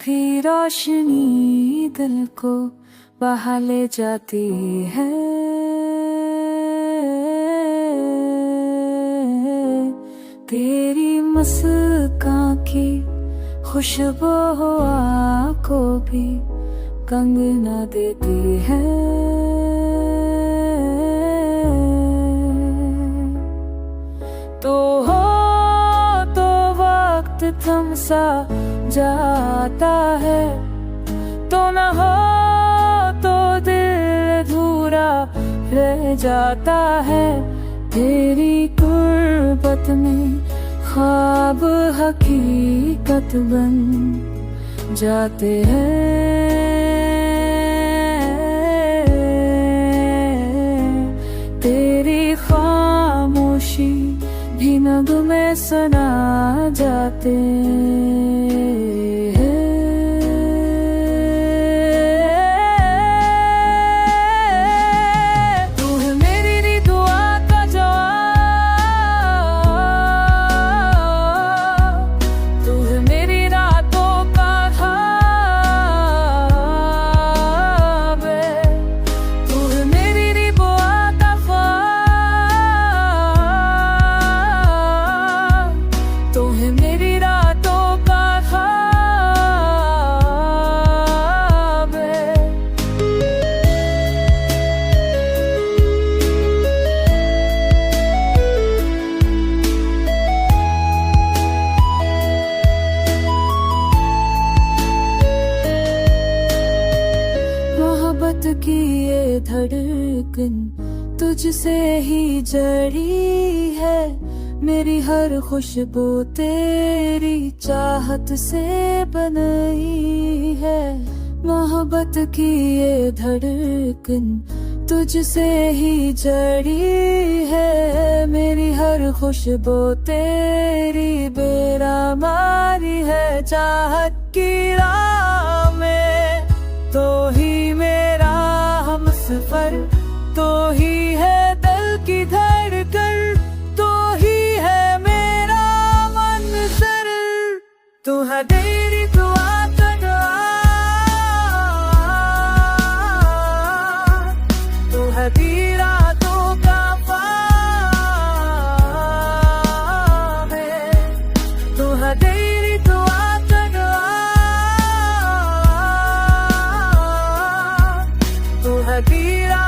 की रोशनी दिल को बहा ले जाती है। तेरी मुस्कान की खुशबू को भी कंगना देती है। तो हो तो वक्त थम सा जाता है, तो न हो तो दिल अधूरा रह जाता है। तेरी कुर्बत में ख्वाब हकीकत बन जाते हैं। तेरी खामोशी भी नगमे सुना जाते हैं। तू है मेरी दुआ का जवाब, तू है मेरी रातों का ख्वाब, तू है मेरी दुआ का ख्वाब, तू है मेरी रातों का ख्वाब। मोहब्बत की ये धड़कन तुझसे ही जड़ी है। मेरी हर खुशबू तेरी चाहत से बनी है। मोहब्बत की ये धड़कन तुझसे ही जड़ी है। मेरी हर खुशबू तेरी बेरामारी है। चाहत की राह में तो ही मेरा हमसफर, तो ही है दिल की धड़कन, तो ही है मेरा मंज़र। तू है तेरी दुआ का दुआ, तू है तेरा तो का ख्वाब, तू है तेरी दुआ का दुआ, तू है तेरा